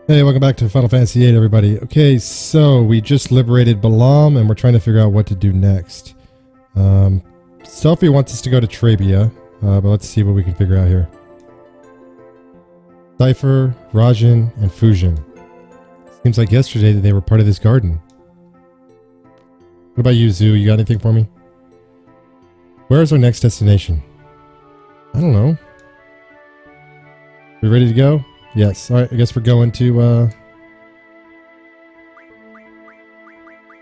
Hey, welcome back to Final Fantasy VIII, everybody. Okay, so we just liberated Balam, and we're trying to figure out what to do next. Sophie wants us to go to Trabia, but let's see what we can figure out here. Seifer, Rajan, and Fusion. Seems like yesterday that they were part of this garden. What about you, Zoo? You got anything for me? Where is our next destination? I don't know. We ready to go? Yes. Alright, I guess we're going to,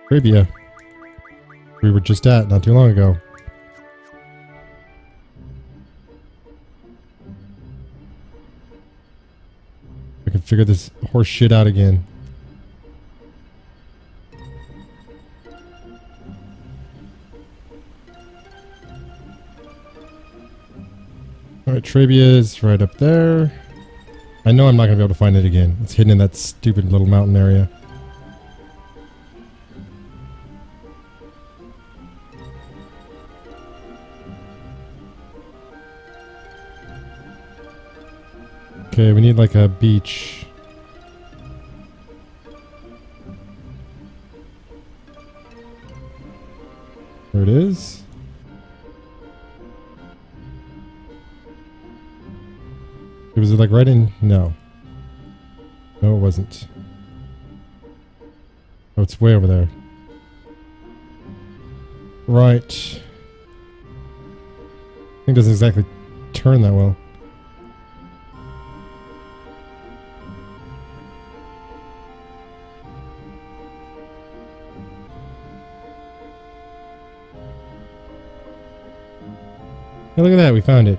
Arabia. We were just at not too long ago. I can figure this horse shit out again. Alright, Trabia is right up there. I know I'm not going to be able to find it again. It's hidden in that stupid little mountain area. Okay, we need like a beach. There it is. Was it like right in? No. No, it wasn't. Oh, it's way over there. Right. I think it doesn't exactly turn that well. Hey, look at that, we found it.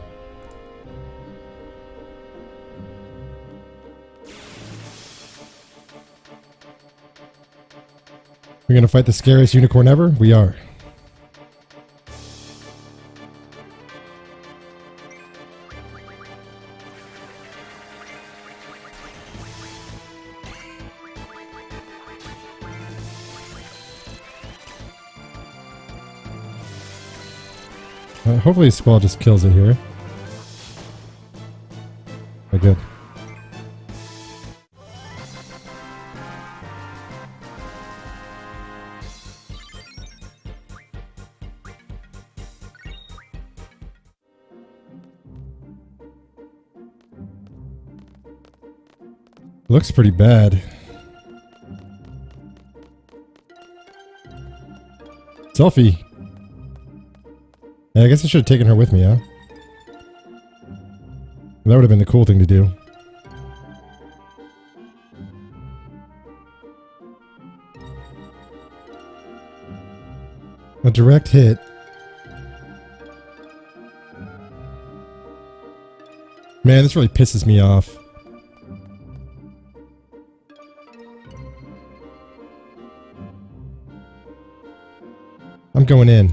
We're gonna fight the scariest unicorn ever? We are. Hopefully Squall just kills it here. Oh, good. Looks pretty bad. Selfie. Yeah, I guess I should have taken her with me, huh? That would have been the cool thing to do. A direct hit. Man, this really pisses me off. I'm going in.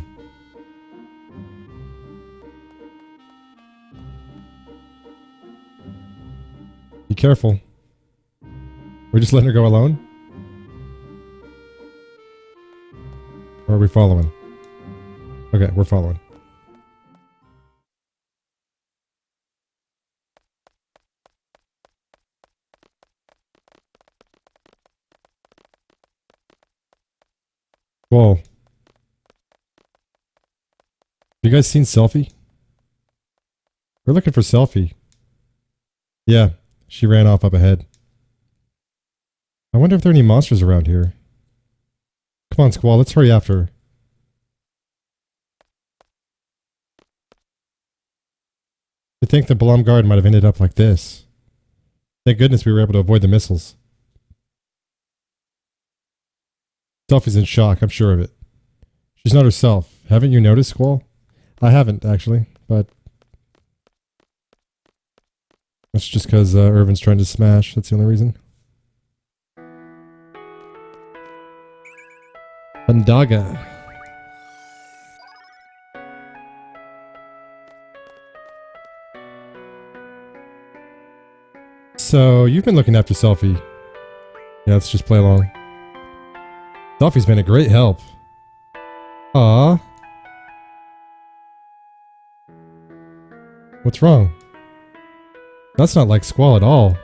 Be careful. We're just letting her go alone? Or are we following? Okay, we're following. Whoa. You guys seen Selfie? We're looking for Selfie. Yeah, she ran off up ahead. I wonder if there are any monsters around here. Come on, Squall, let's hurry after her. To think the Balam Guard might have ended up like this. Thank goodness we were able to avoid the missiles. Selfie's in shock, I'm sure of it. She's not herself. Haven't you noticed, Squall? I haven't, actually, but that's just because Irvin's trying to smash. That's the only reason. Bandaga. So, you've been looking after Selfie. Yeah, let's just play along. Selfie's been a great help. Aww. What's wrong? That's not like Squall at all.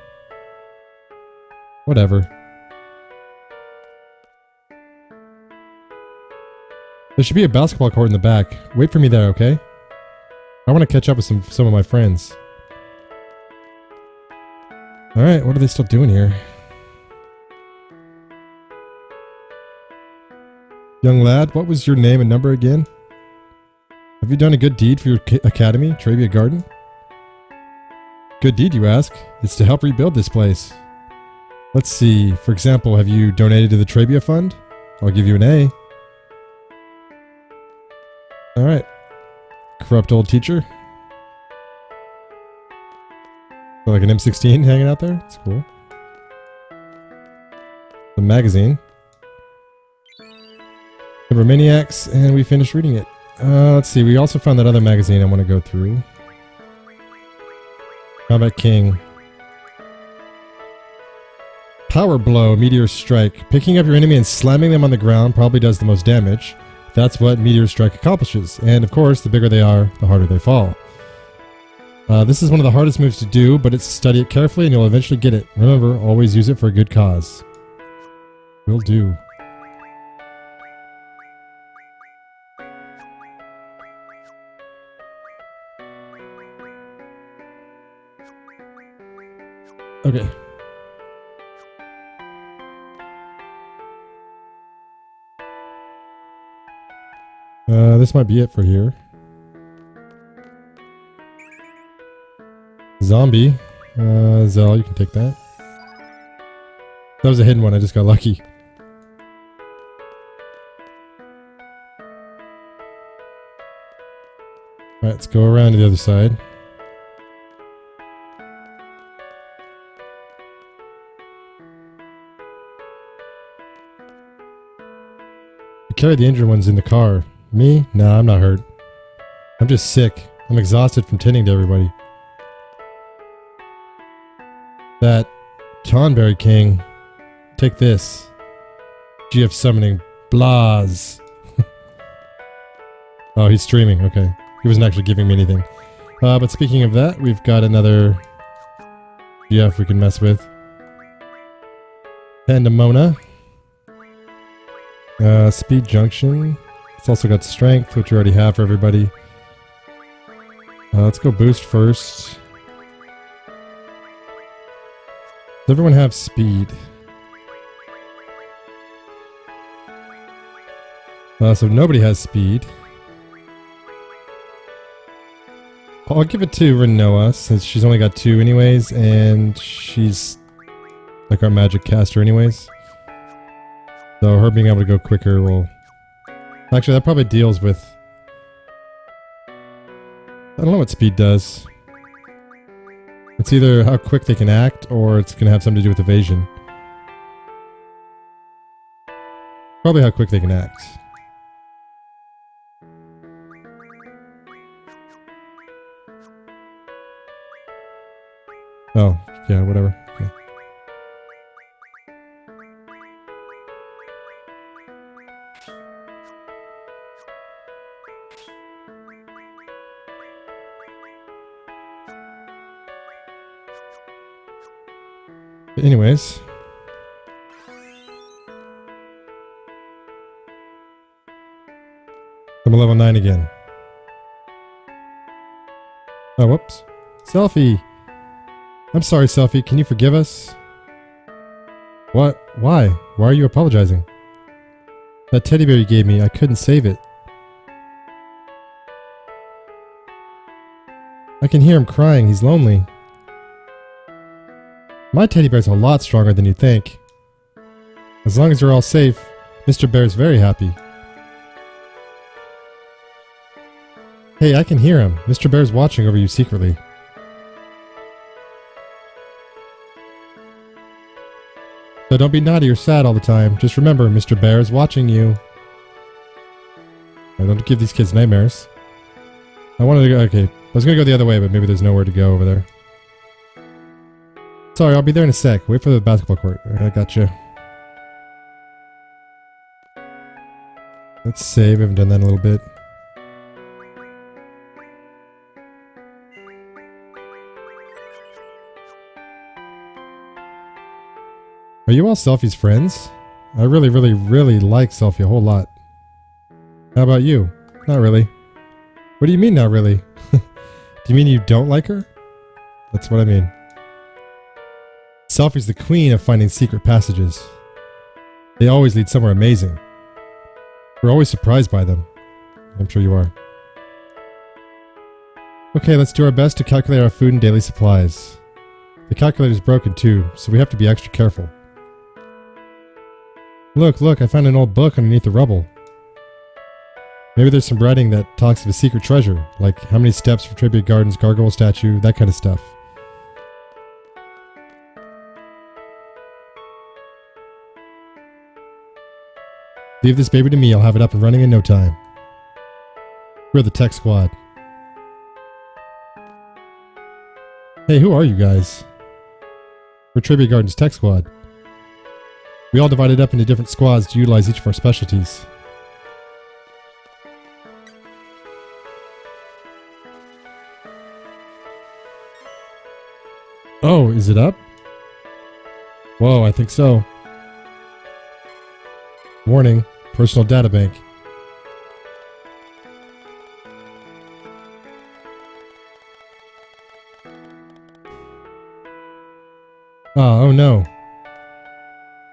Whatever. There should be a basketball court in the back. Wait for me there, okay? I want to catch up with some of my friends. Alright, what are they still doing here? Young lad, what was your name and number again? Have you done a good deed for your academy, Trabia Garden? Good deed, you ask? It's to help rebuild this place. Let's see. For example, have you donated to the Trabia Fund? I'll give you an A. Alright. Corrupt old teacher. Like an M16 hanging out there? It's cool. The magazine. Number Maniacs, and we finished reading it. Let's see. We also found that other magazine I want to go through. Combat King. Power Blow, Meteor Strike. Picking up your enemy and slamming them on the ground probably does the most damage. That's what Meteor Strike accomplishes. And of course, the bigger they are, the harder they fall. This is one of the hardest moves to do, but it's study it carefully and you'll eventually get it. Remember, always use it for a good cause. Will do. Okay. This might be it for here. Zombie. Zell, you can take that. That was a hidden one, I just got lucky. Alright, let's go around to the other side. You carry the injured ones in the car. Me? Nah, I'm not hurt. I'm just sick. I'm exhausted from tending to everybody. That Tonberry King. Take this. GF summoning. Blaz. Oh, he's streaming. Okay. He wasn't actually giving me anything. But speaking of that, we've got another GF we can mess with. Pandemona. Speed Junction. It's also got strength, which we already have for everybody. Let's go boost first. Does everyone have speed? So nobody has speed. I'll give it to Rinoa, since she's only got 2 anyways, and she's like our magic caster anyways. So her being able to go quicker will... Actually, that probably deals with... I don't know what speed does. It's either how quick they can act, or it's going to have something to do with evasion. Probably how quick they can act. Oh, yeah, whatever. Okay. Anyways. I'm a level 9 again. Oh, whoops. Selfie! I'm sorry, Selfie. Can you forgive us? What? Why? Why are you apologizing? That teddy bear you gave me, I couldn't save it. I can hear him crying. He's lonely. My teddy bear's a lot stronger than you think. As long as you're all safe, Mr. Bear's very happy. Hey, I can hear him. Mr. Bear's watching over you secretly. So don't be naughty or sad all the time. Just remember, Mr. Bear is watching you. I don't give these kids nightmares. I wanted to go... Okay, I was going to go the other way, but maybe there's nowhere to go over there. Sorry, I'll be there in a sec. Wait for the basketball court. I gotcha. Let's save. I haven't done that in a little bit. Are you all Selfie's friends? I really, really, really like Selfie a whole lot. How about you? Not really. What do you mean, not really? Do you mean you don't like her? That's what I mean. Selfie's the queen of finding secret passages. They always lead somewhere amazing. We're always surprised by them. I'm sure you are. Okay, let's do our best to calculate our food and daily supplies. The calculator's broken too, so we have to be extra careful. Look, look, I found an old book underneath the rubble. Maybe there's some writing that talks of a secret treasure, like how many steps for Tribute Garden's gargoyle statue, that kind of stuff. Leave this baby to me, I'll have it up and running in no time. We're the tech squad. Hey, who are you guys? We're Tribute Garden's tech squad. We all divided up into different squads to utilize each of our specialties. Oh, is it up? Whoa, I think so. Warning, personal data bank. Oh no.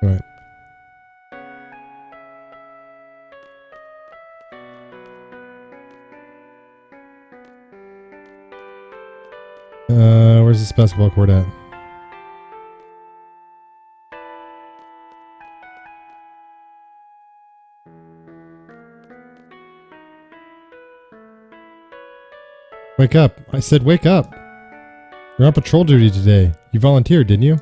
Alright. Where's this basketball court at? Wake up. I said wake up. You're on patrol duty today. You volunteered, didn't you?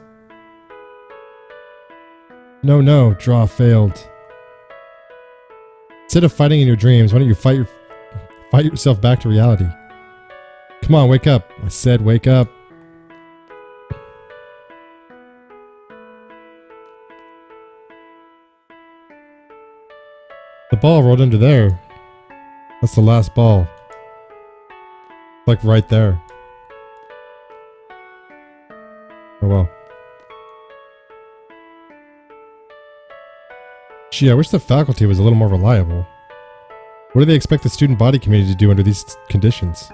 No, draw failed. Instead of fighting in your dreams, why don't you fight yourself back to reality? Come on, wake up. I said wake up. The ball rolled into there. That's the last ball. Like right there. Oh well. Gee, I wish the faculty was a little more reliable. What do they expect the student body committee to do under these conditions?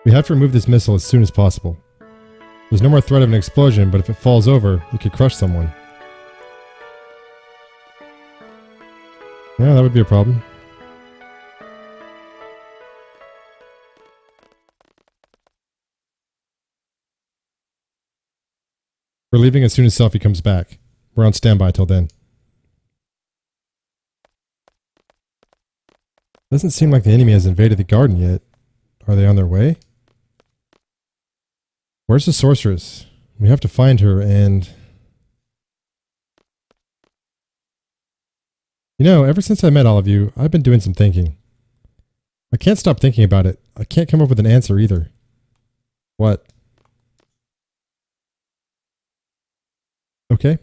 We have to remove this missile as soon as possible. There's no more threat of an explosion, but if it falls over, it could crush someone. Yeah, that would be a problem. We're leaving as soon as Selfie comes back. We're on standby till then. Doesn't seem like the enemy has invaded the garden yet. Are they on their way? Where's the sorceress? We have to find her and... You know, ever since I met all of you, I've been doing some thinking. I can't stop thinking about it. I can't come up with an answer either. What? Okay.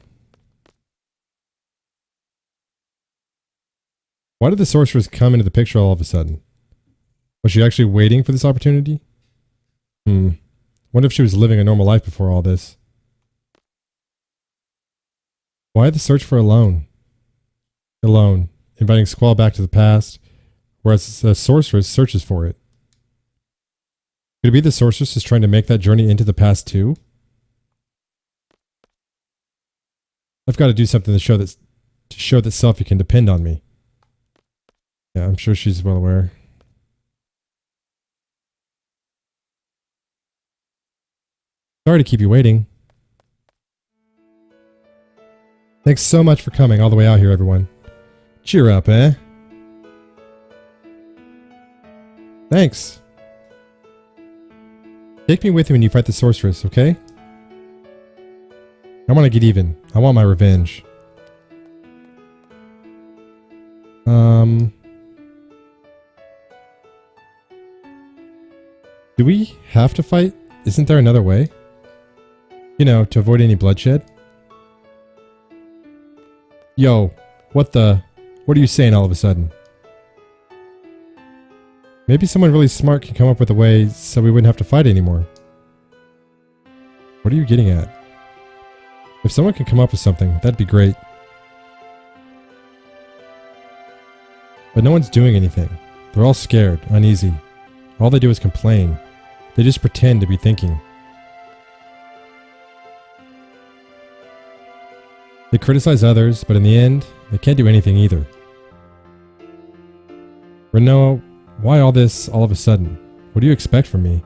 Why did the sorceress come into the picture all of a sudden? Was she actually waiting for this opportunity? Wonder if she was living a normal life before all this. Why the search for alone? Alone, inviting Squall back to the past, whereas the sorceress searches for it. Could it be the sorceress is trying to make that journey into the past too? I've got to do something to show that Selfie can depend on me. Yeah, I'm sure she's well aware. Sorry to keep you waiting. Thanks so much for coming all the way out here, everyone. Cheer up, eh? Thanks. Take me with you when you fight the sorceress, okay? I want to get even. I want my revenge. Do we have to fight? Isn't there another way? You know, to avoid any bloodshed? Yo, what are you saying all of a sudden? Maybe someone really smart can come up with a way so we wouldn't have to fight anymore. What are you getting at? If someone can come up with something, that'd be great. But no one's doing anything. They're all scared, uneasy. All they do is complain. They just pretend to be thinking. They criticize others, but in the end, they can't do anything either. Rinoa, why all this all of a sudden? What do you expect from me?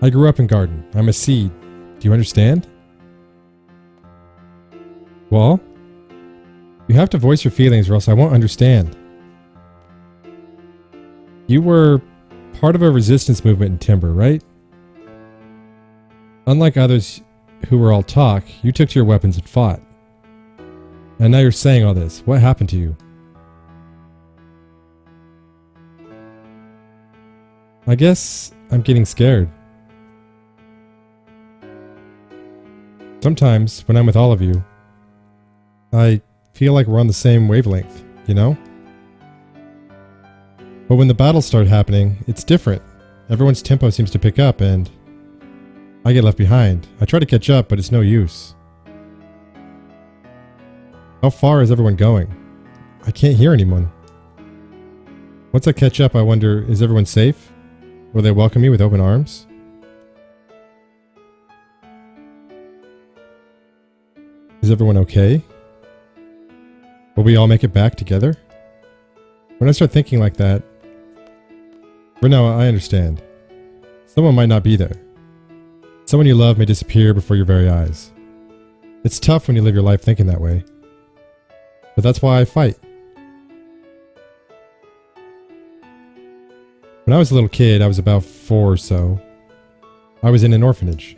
I grew up in garden. I'm a seed. Do you understand? Well, you have to voice your feelings or else I won't understand. You were part of a resistance movement in Timber, right? Unlike others who were all talk, you took to your weapons and fought. And now you're saying all this. What happened to you? I guess I'm getting scared. Sometimes, when I'm with all of you, I feel like we're on the same wavelength, you know? But when the battles start happening, it's different. Everyone's tempo seems to pick up and I get left behind. I try to catch up, but it's no use. How far is everyone going? I can't hear anyone. Once I catch up, I wonder, is everyone safe? Will they welcome me with open arms? Is everyone okay? Will we all make it back together? When I start thinking like that, Rinoa, I understand. Someone might not be there. Someone you love may disappear before your very eyes. It's tough when you live your life thinking that way. But that's why I fight. When I was a little kid, I was about 4 or so. I was in an orphanage.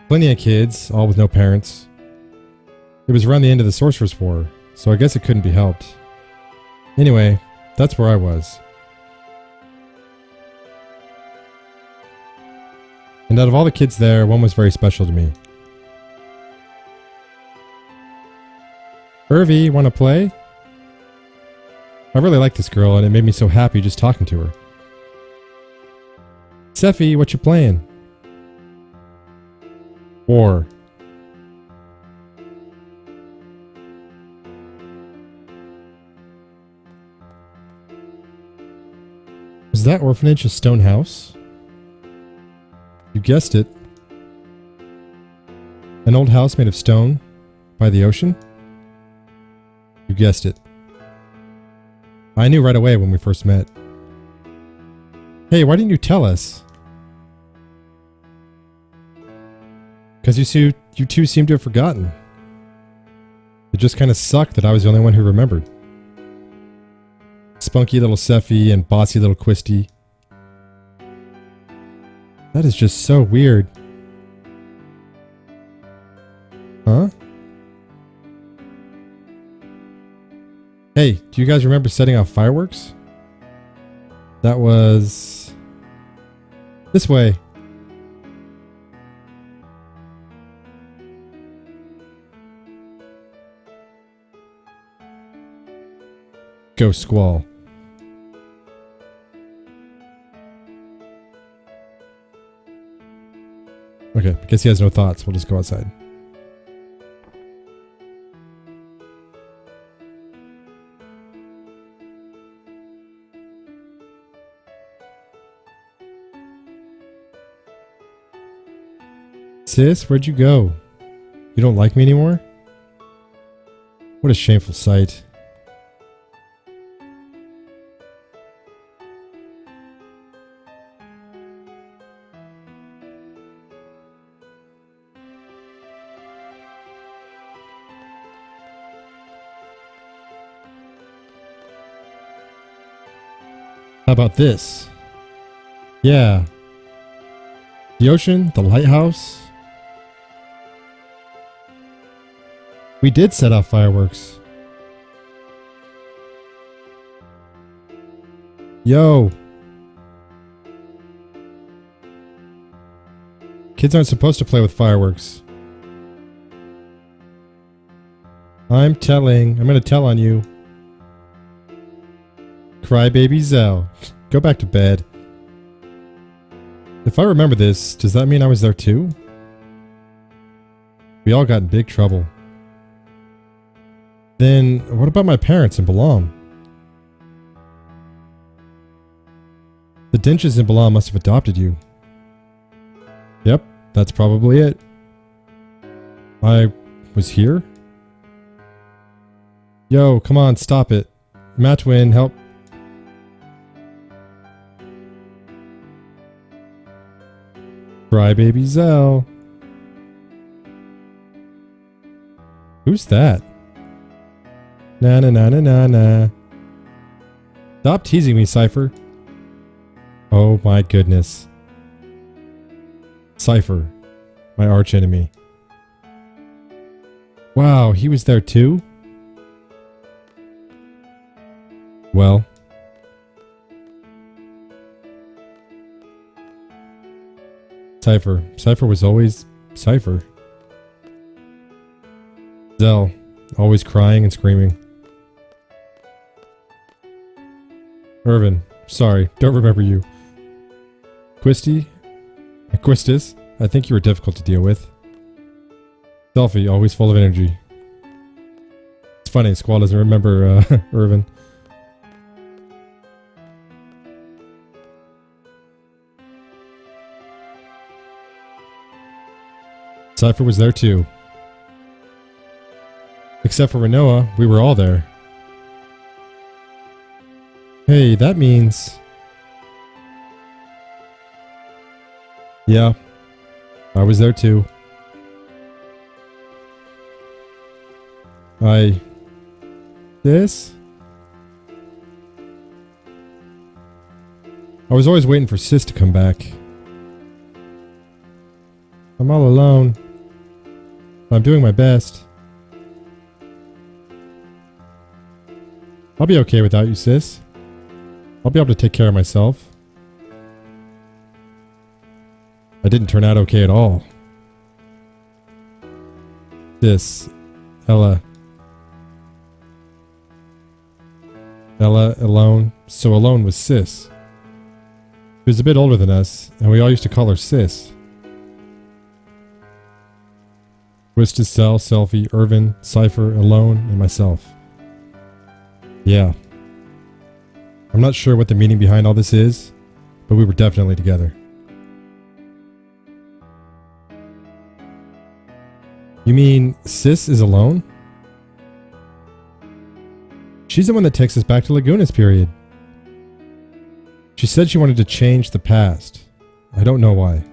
Plenty of kids, all with no parents. It was around the end of the Sorceress War, so I guess it couldn't be helped. Anyway, that's where I was. And out of all the kids there, one was very special to me. Irvi, wanna play? I really like this girl and it made me so happy just talking to her. Seifer, what you playing? War. Was that orphanage a stone house? You guessed it. An old house made of stone by the ocean? You guessed it. I knew right away when we first met. Hey, why didn't you tell us? Because you two seem to have forgotten. It just kind of sucked that I was the only one who remembered. Spunky little Seifer and bossy little Quisty. That is just so weird. Huh? Hey, do you guys remember setting off fireworks? That was... this way. Go Squall. Okay, I guess he has no thoughts. We'll just go outside. Sis, where'd you go? You don't like me anymore? What a shameful sight. How about this? Yeah. The ocean, the lighthouse. We did set off fireworks. Yo. Kids aren't supposed to play with fireworks. I'm gonna tell on you. Crybaby Zell. Go back to bed. If I remember this, does that mean I was there too? We all got in big trouble. Then, what about my parents in Balam? The Dinches in Balam must have adopted you. Yep, that's probably it. I was here? Yo, come on, stop it. Matwin, help. Crybaby Zell. Who's that? Na na na na na na. Stop teasing me, Seifer. Oh my goodness. Seifer, my archenemy. Wow, he was there too? Well. Seifer was always Seifer. Zell, always crying and screaming. Irvin, sorry, don't remember you. Quistis, I think you were difficult to deal with. Selfie, always full of energy. It's funny, Squall doesn't remember Irvin. Seifer was there too. Except for Rinoa, we were all there. Hey, that means... Yeah, I was there too. This? I was always waiting for Sis to come back. I'm all alone. I'm doing my best. I'll be okay without you, Sis. I'll be able to take care of myself. I didn't turn out okay at all. Sis. Ella, alone. So alone was Sis. She was a bit older than us, and we all used to call her Sis. Twisted Cell, Selfie, Irvin, Seifer, Alone, and myself. Yeah. I'm not sure what the meaning behind all this is, but we were definitely together. You mean Sis is alone? She's the one that takes us back to Laguna's period. She said she wanted to change the past. I don't know why.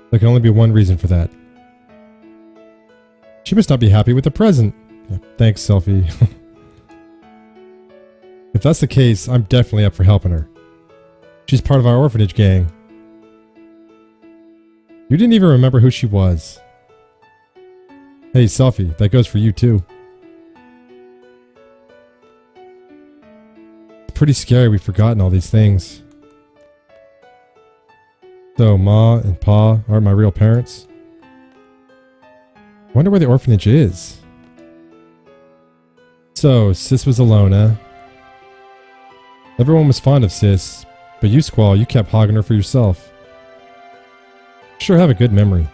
There can only be one reason for that. She must not be happy with the present. Thanks, Selfie. If that's the case, I'm definitely up for helping her. She's part of our orphanage gang. You didn't even remember who she was. Hey, Selfie, that goes for you too. It's pretty scary we've forgotten all these things. So, Ma and Pa aren't my real parents? Wonder where the orphanage is. So, Sis was alone, eh? Everyone was fond of Sis, but you, Squall, you kept hogging her for yourself. Sure have a good memory.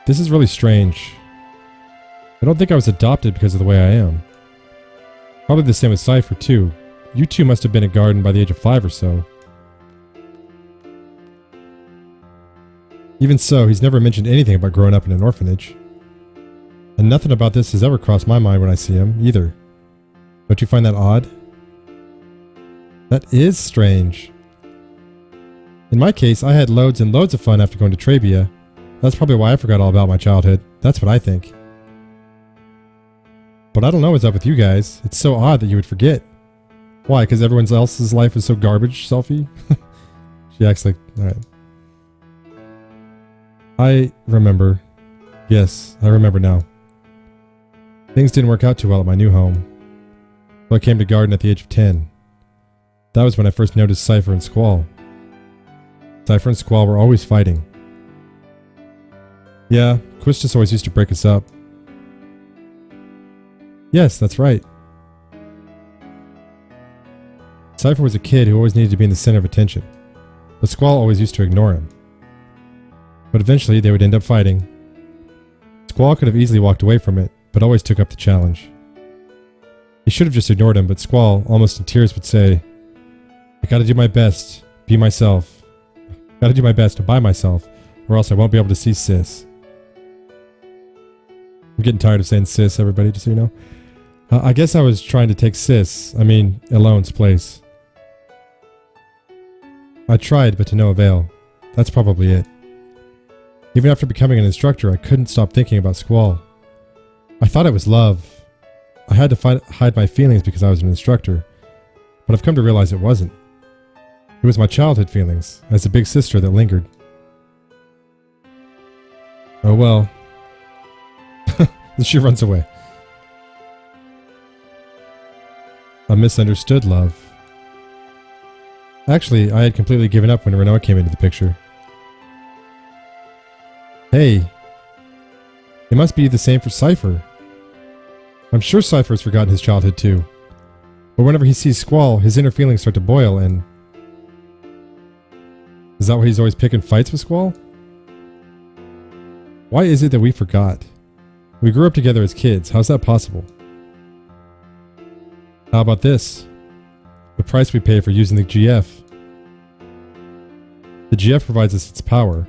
This is really strange. I don't think I was adopted because of the way I am. Probably the same with Seifer, too. You two must have been at Garden by the age of 5 or so. Even so, he's never mentioned anything about growing up in an orphanage. And nothing about this has ever crossed my mind when I see him, either. Don't you find that odd? That is strange. In my case, I had loads and loads of fun after going to Trabia. That's probably why I forgot all about my childhood. That's what I think. But I don't know what's up with you guys. It's so odd that you would forget. Why? Because everyone else's life is so garbage, Selfie? She acts like... Alright. I remember. Yes, I remember now. Things didn't work out too well at my new home. So I came to Garden at the age of 10. That was when I first noticed Seifer and Squall. Seifer and Squall were always fighting. Yeah, Quistis always used to break us up. Yes, that's right. Seifer was a kid who always needed to be in the center of attention, but Squall always used to ignore him. But eventually they would end up fighting. Squall could have easily walked away from it, but always took up the challenge. He should have just ignored him, but Squall, almost in tears, would say, "I gotta do my best, be myself. Gotta do my best to buy myself, or else I won't be able to see Sis." I'm getting tired of saying Sis, everybody, just so you know. I guess I was trying to take Elone's place. I tried, but to no avail. That's probably it. Even after becoming an instructor, I couldn't stop thinking about Squall. I thought it was love. I had to hide my feelings because I was an instructor, but I've come to realize it wasn't. It was my childhood feelings, as a big sister that lingered. Oh well. She runs away. A misunderstood love. Actually, I had completely given up when Rinoa came into the picture. Hey. It must be the same for Seifer. I'm sure Seifer has forgotten his childhood too. But whenever he sees Squall, his inner feelings start to boil and... Is that why he's always picking fights with Squall? Why is it that we forgot? We grew up together as kids. How's that possible? How about this? The price we pay for using the GF. The GF provides us its power,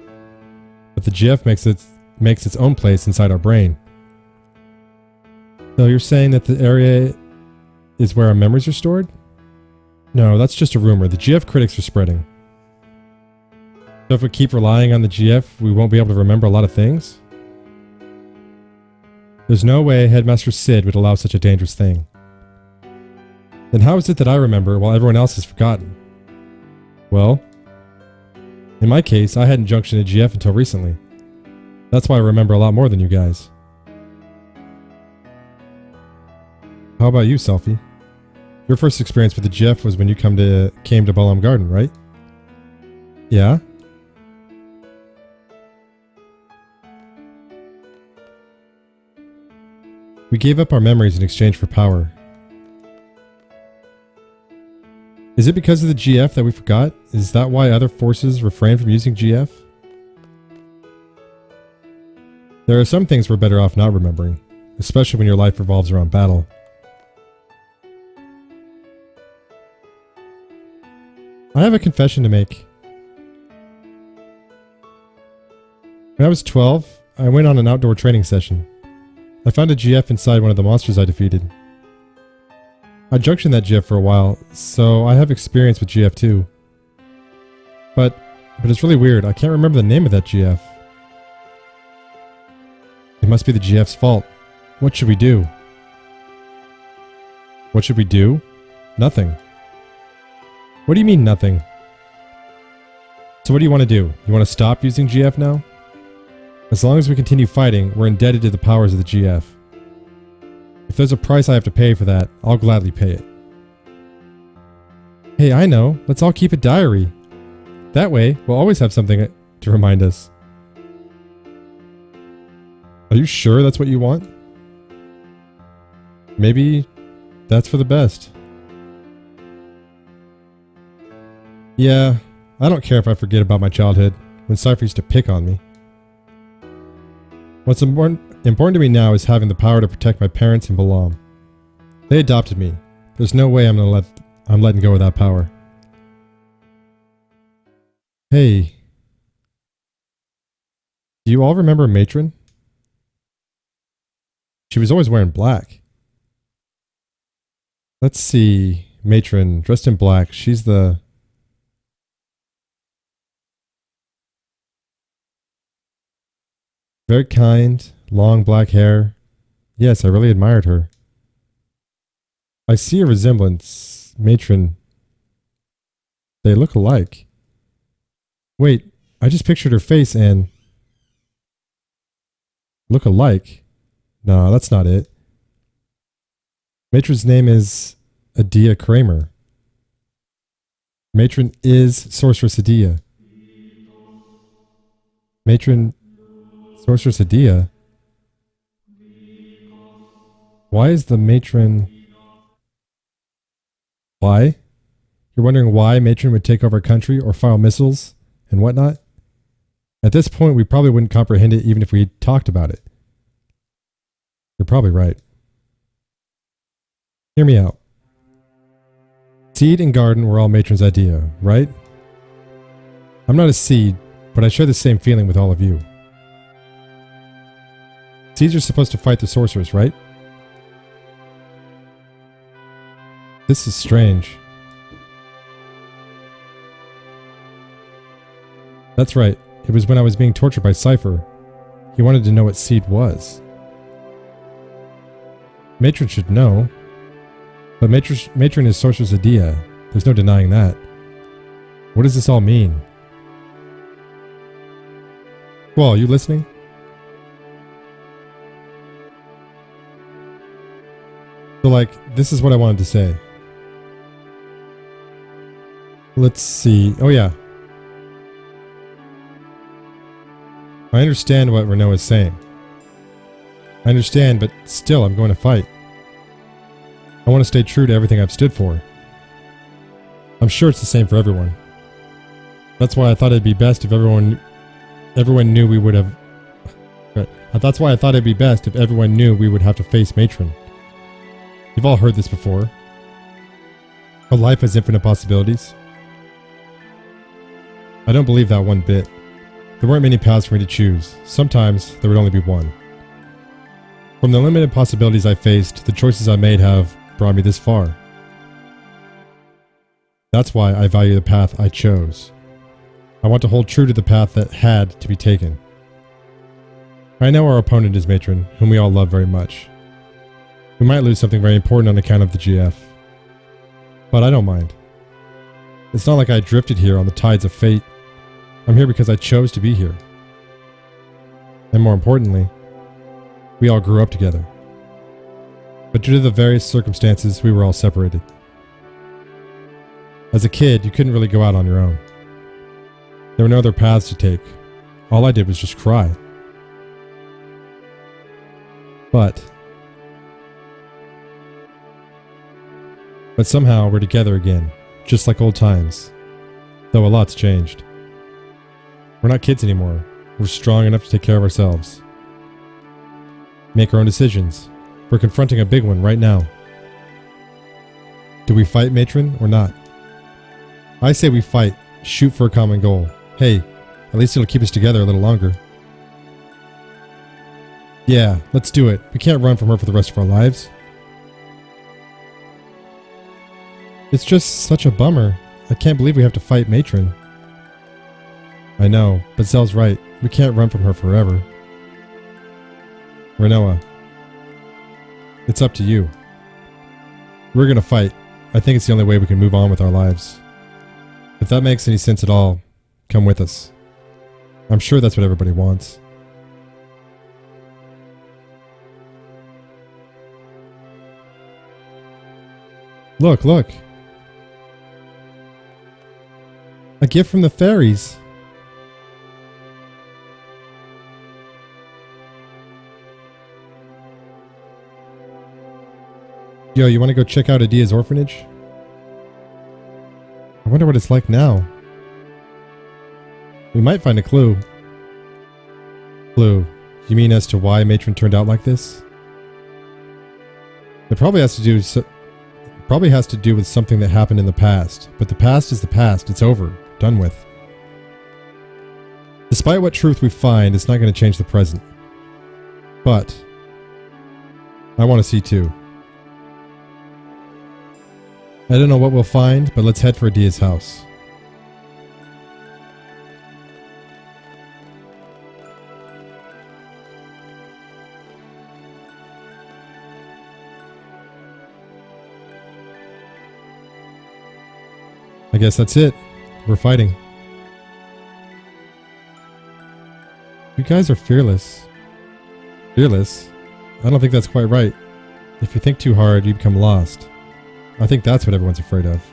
but the GF makes its own place inside our brain. So you're saying that the area is where our memories are stored? No, that's just a rumor. The GF critics are spreading. So if we keep relying on the GF, we won't be able to remember a lot of things? There's no way Headmaster Sid would allow such a dangerous thing. Then how is it that I remember while everyone else has forgotten? Well, in my case, I hadn't junctioned a GF until recently. That's why I remember a lot more than you guys. How about you, Selfie? Your first experience with the GF was when you came to Balam Garden, right? Yeah? We gave up our memories in exchange for power. Is it because of the GF that we forgot? Is that why other forces refrain from using GF? There are some things we're better off not remembering, especially when your life revolves around battle. I have a confession to make. When I was 12, I went on an outdoor training session. I found a GF inside one of the monsters I defeated. I junctioned that GF for a while, so I have experience with GF too. But it's really weird. I can't remember the name of that GF. It must be the GF's fault. What should we do? What should we do? Nothing. What do you mean nothing? So what do you want to do? You want to stop using GF now? As long as we continue fighting, we're indebted to the powers of the GF. If there's a price I have to pay for that, I'll gladly pay it. Hey, I know. Let's all keep a diary. That way, we'll always have something to remind us. Are you sure that's what you want? Maybe that's for the best. Yeah, I don't care if I forget about my childhood, when Seifer used to pick on me. What's important to me now is having the power to protect my parents and Balam. They adopted me. There's no way I'm letting go of that power. Hey. Do you all remember Matron? She was always wearing black. Let's see. Matron, dressed in black. She's the... Very kind, long black hair. Yes, I really admired her. I see a resemblance. Matron. They look alike. Wait, I just pictured her face and... Look alike? No, that's not it. Matron's name is Adia Kramer. Matron is Sorceress Adia. Matron... Sorceress Adia? Why is the matron... Why? You're wondering why Matron would take over a country or fire missiles and whatnot? At this point, we probably wouldn't comprehend it even if we talked about it. You're probably right. Hear me out. Seed and garden were all Matron's idea, right? I'm not a seed, but I share the same feeling with all of you. Seeds are supposed to fight the sorceress, right? This is strange. That's right. It was when I was being tortured by Seifer. He wanted to know what seed was. Matron should know. But Matron is sorceress idea. There's no denying that. What does this all mean? Squall, you listening? So this is what I wanted to say. Let's see. Oh yeah. I understand what Rinoa is saying. I understand, but still I'm going to fight. I want to stay true to everything I've stood for. I'm sure it's the same for everyone. That's why I thought it'd be best if everyone knew we would have... That's why I thought it'd be best if everyone knew we would have to face Matron. You've all heard this before. How life has infinite possibilities. I don't believe that one bit. There weren't many paths for me to choose. Sometimes there would only be one. From the limited possibilities I faced, the choices I made have brought me this far. That's why I value the path I chose. I want to hold true to the path that had to be taken. I know our opponent is Matron, whom we all love very much. We might lose something very important on account of the GF. But I don't mind. It's not like I drifted here on the tides of fate. I'm here because I chose to be here. And more importantly, we all grew up together. But due to the various circumstances, we were all separated. As a kid, you couldn't really go out on your own. There were no other paths to take. All I did was just cry. But somehow we're together again, just like old times. Though a lot's changed. We're not kids anymore. We're strong enough to take care of ourselves. Make our own decisions. We're confronting a big one right now. Do we fight Matron or not? I say we fight, shoot for a common goal. Hey, at least it'll keep us together a little longer. Yeah, let's do it. We can't run from her for the rest of our lives. It's just such a bummer. I can't believe we have to fight Matron. I know, but Zell's right. We can't run from her forever. Rinoa, it's up to you. We're gonna fight. I think it's the only way we can move on with our lives. If that makes any sense at all, come with us. I'm sure that's what everybody wants. Look, look. A gift from the fairies. Yo, you want to go check out Adia's orphanage? I wonder what it's like now. We might find a clue. Clue? You mean as to why Matron turned out like this? It probably has to do with something that happened in the past. But the past is the past. It's over. Done with. Despite what truth we find, it's not going to change the present. But I want to see too. I don't know what we'll find, but let's head for Adia's house. I guess that's it. We're fighting. You guys are fearless. Fearless? I don't think that's quite right. If you think too hard, you become lost. I think that's what everyone's afraid of.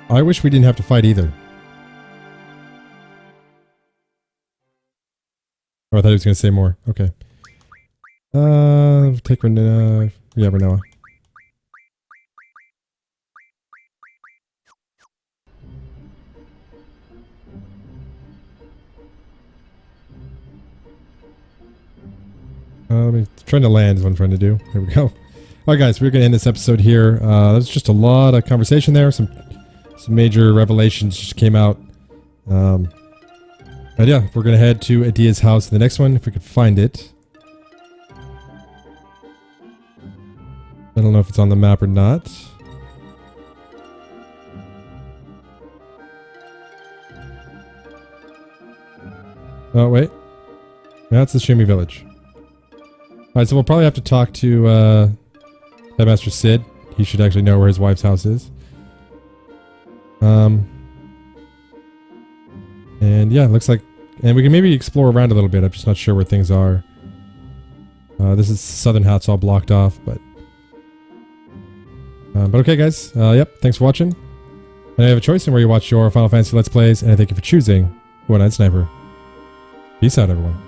I wish we didn't have to fight either. Oh, I thought he was going to say more. Okay. Take Rinoa. Yeah, Rinoa. Trying to land is what I'm trying to do. Here we go. All right, guys, we're going to end this episode here. There's just a lot of conversation there. Some major revelations just came out. But yeah, we're going to head to Adia's house in the next one, if we could find it. I don't know if it's on the map or not. Oh, wait. That's the Shumi village. Alright, so we'll probably have to talk to Headmaster Sid. He should actually know where his wife's house is. And yeah, it looks like... And we can maybe explore around a little bit. I'm just not sure where things are. This is Southern Hat's all blocked off, but... but okay, guys. Yep, thanks for watching. And I have a choice in where you watch your Final Fantasy Let's Plays, and I thank you for choosing One-Eyed Sniper. Peace out, everyone.